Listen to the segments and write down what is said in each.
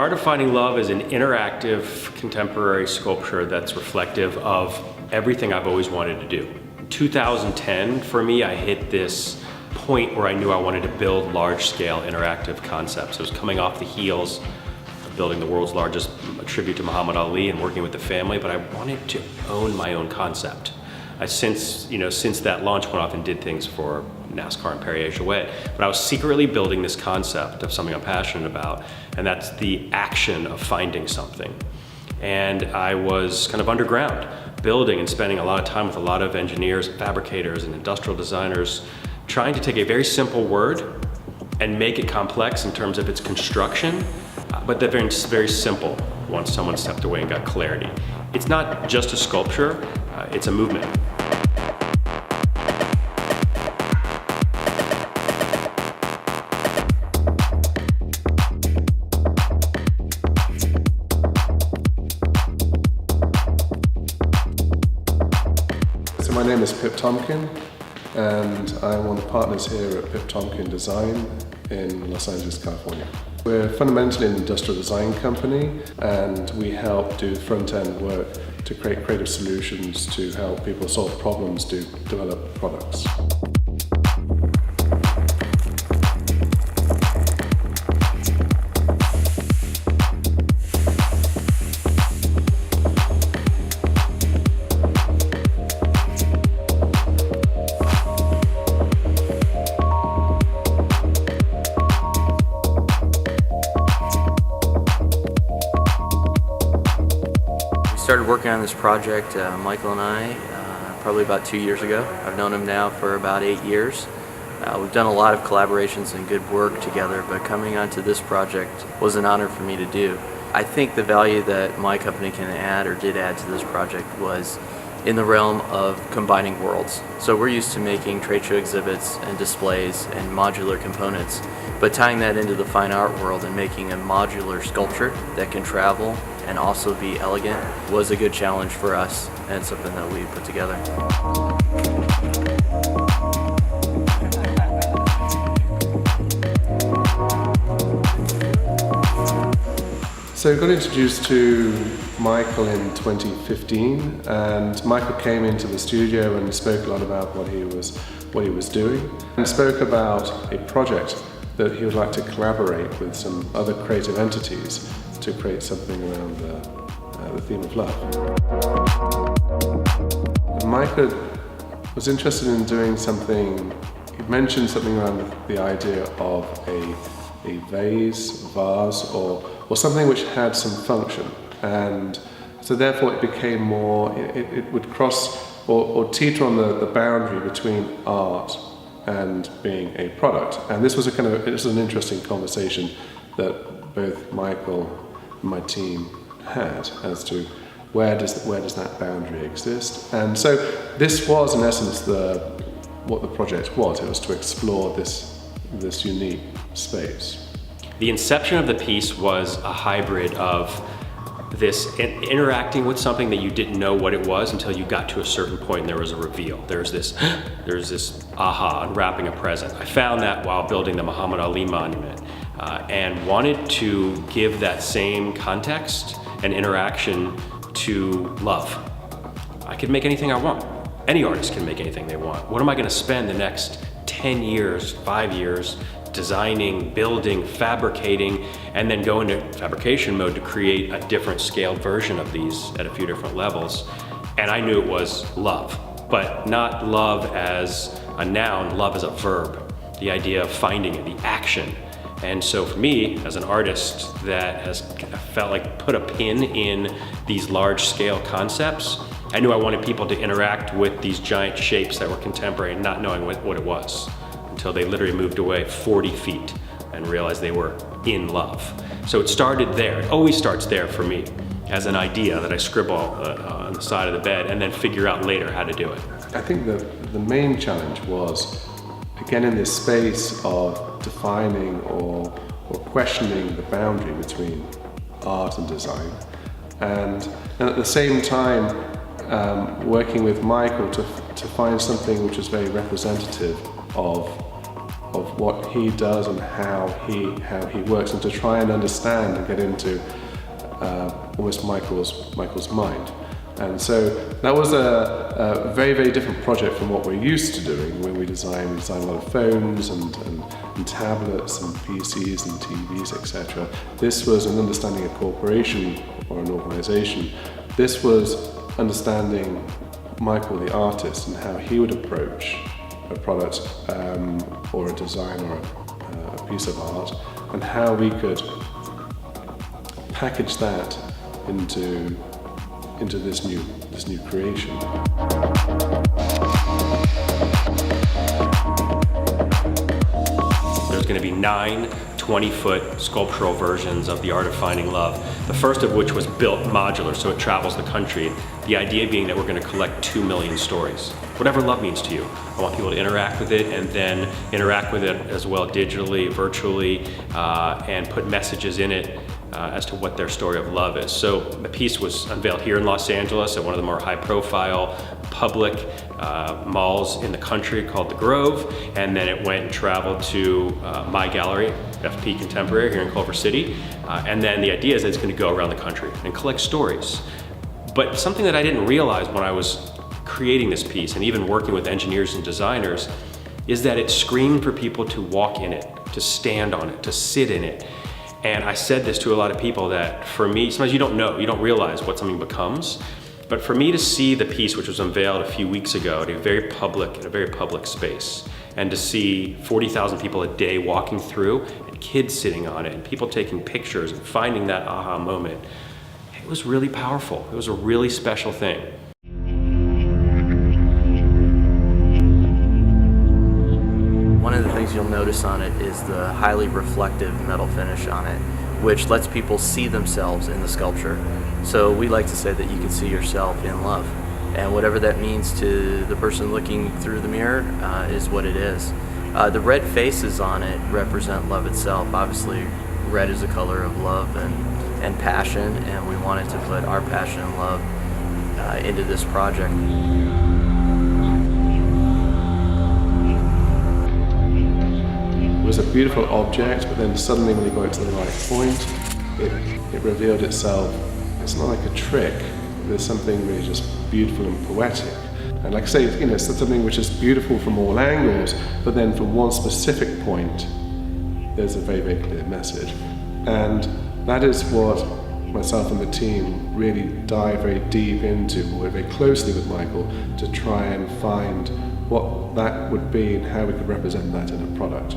Art of Finding Love is an interactive contemporary sculpture that's reflective of everything I've always wanted to do. In 2010, for me, I hit this point where I knew I wanted to build large-scale interactive concepts. I was coming off the heels of building the world's largest tribute to Muhammad Ali and working with the family, but I wanted to own my own concept. Since that launch, went off and did things for NASCAR and Perrier Jouet, but I was secretly building this concept of something I'm passionate about, and that's the action of finding something. And I was kind of underground, building and spending a lot of time with a lot of engineers, fabricators, and industrial designers, trying to take a very simple word and make it complex in terms of its construction, but they're very simple once someone stepped away and got clarity. It's not just a sculpture, it's a movement. So my name is Pip Tompkin, and I'm one of the partners here at Pip Tompkin Design in Los Angeles, California. We're fundamentally an industrial design company, and we help do front-end work to create creative solutions to help people solve problems, to develop products. Started working on this project, Michael and I, probably about 2 years ago. I've known him now for about 8 years. We've done a lot of collaborations and good work together, but coming onto this project was an honor for me to do. I think the value that my company can add, or did add to this project, was in the realm of combining worlds. So we're used to making trade show exhibits and displays and modular components, but tying that into the fine art world and making a modular sculpture that can travel and also be elegant was a good challenge for us, and something that we put together. So we got introduced to Michael in 2015, and Michael came into the studio and spoke a lot about what he was doing, and spoke about a project that he would like to collaborate with some other creative entities to create something around the theme of love. And Michael was interested in doing something. He mentioned something around the idea of a vase, or something which had some function, and so therefore it became more, it would cross or teeter on the boundary between art and being a product. And this was an interesting conversation that both Michael and my team had as to where does that boundary exist. And so this was in essence what the project was. It was to explore this unique space. The inception of the piece was a hybrid of this interacting with something that you didn't know what it was until you got to a certain point and there was a reveal. There's this aha, unwrapping a present. I found that while building the Muhammad Ali monument, and wanted to give that same context and interaction to love. I could make anything I want. Any artist can make anything they want. What am I gonna spend the next 10 years, 5 years, designing, building, fabricating, and then go into fabrication mode to create a different scaled version of these at a few different levels? And I knew it was love, but not love as a noun, love as a verb. The idea of finding it, the action. And so for me, as an artist that has felt like put a pin in these large scale concepts, I knew I wanted people to interact with these giant shapes that were contemporary, not knowing what it was, until they literally moved away 40 feet and realized they were in love. So it started there. It always starts there for me, as an idea that I scribble on the side of the bed and then figure out later how to do it. I think the main challenge was, again, in this space of defining or questioning the boundary between art and design, and at the same time working with Michael to find something which was very representative of what he does and how he works, and to try and understand and get into almost Michael's mind. And so that was a very, very different project from what we're used to doing when we design a lot of phones and tablets and PCs and TVs, etc. This was an understanding a corporation or an organization. This was understanding Michael the artist and how he would approach a product or a design or a piece of art, and how we could package that into this new creation. There's going to be 9 20-foot sculptural versions of The Art of Finding Love, the first of which was built modular, so it travels the country. The idea being that we're going to collect 2 million stories, whatever love means to you. I want people to interact with it, and then interact with it as well digitally, virtually, and put messages in it as to what their story of love is. So the piece was unveiled here in Los Angeles at one of the more high-profile public malls in the country called The Grove, and then it went and traveled to my gallery, FP Contemporary, here in Culver City, and then the idea is that it's going to go around the country and collect stories. But something that I didn't realize when I was creating this piece, and even working with engineers and designers, is that it screamed for people to walk in it, to stand on it, to sit in it. And I said this to a lot of people, that for me, sometimes you don't realize what something becomes. But for me to see the piece, which was unveiled a few weeks ago in a very public space, and to see 40,000 people a day walking through, and kids sitting on it, and people taking pictures and finding that aha moment, it was really powerful. It was a really special thing. One of the things you'll notice on it is the highly reflective metal finish on it, which lets people see themselves in the sculpture. So we like to say that you can see yourself in love, and whatever that means to the person looking through the mirror is what it is. The red faces on it represent love itself. Obviously, red is a color of love and passion, and we wanted to put our passion and love into this project. It was a beautiful object, but then suddenly when you got it to the right point, it revealed itself. It's not like a trick. There's something really just beautiful and poetic. And like I say, it's something which is beautiful from all angles, but then from one specific point, there's a very, very clear message. And that is what myself and the team really dive very deep into, work very closely with Michael to try and find what that would be and how we could represent that in a product.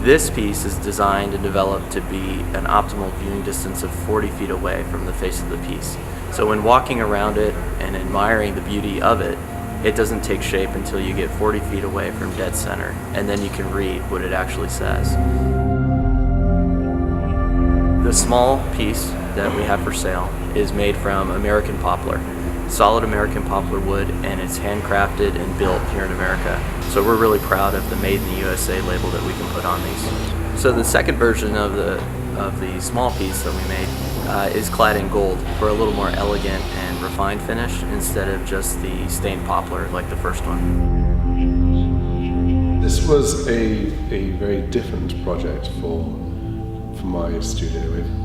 This piece is designed and developed to be an optimal viewing distance of 40 feet away from the face of the piece. So when walking around it and admiring the beauty of it, it doesn't take shape until you get 40 feet away from dead center, and then you can read what it actually says. The small piece that we have for sale is made from American poplar, solid American poplar wood, and it's handcrafted and built here in America. So we're really proud of the Made in the USA label that we can put on these. So the second version of the small piece that we made is clad in gold for a little more elegant and refined finish instead of just the stained poplar like the first one. This was a very different project for my studio.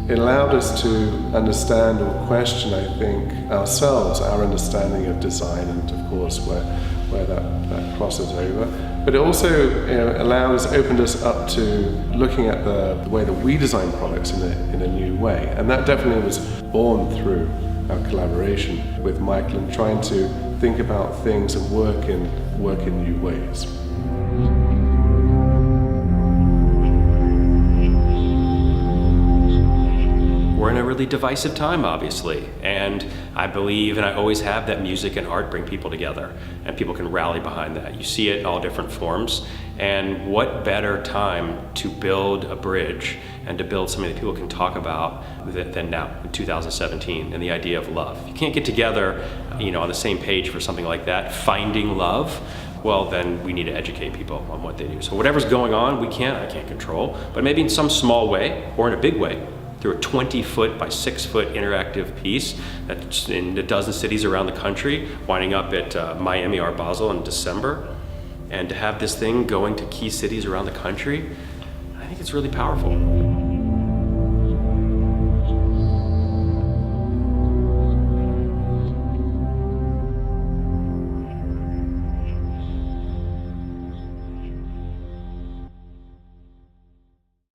It allowed us to understand or question, I think, ourselves, our understanding of design, and of course where that crosses over. But it also opened us up to looking at the way that we design products in a new way. And that definitely was born through our collaboration with Michael and trying to think about things and work in new ways. We're in a really divisive time, obviously, and I believe, and I always have, that music and art bring people together, and people can rally behind that. You see it in all different forms, and what better time to build a bridge and to build something that people can talk about than now, in 2017, and the idea of love. If you can't get together, on the same page for something like that, finding love, well, then we need to educate people on what they do. So whatever's going on, I can't control, but maybe in some small way, or in a big way, through a 20-foot by 6-foot interactive piece that's in a dozen cities around the country, winding up at Miami Art Basel in December. And to have this thing going to key cities around the country, I think it's really powerful.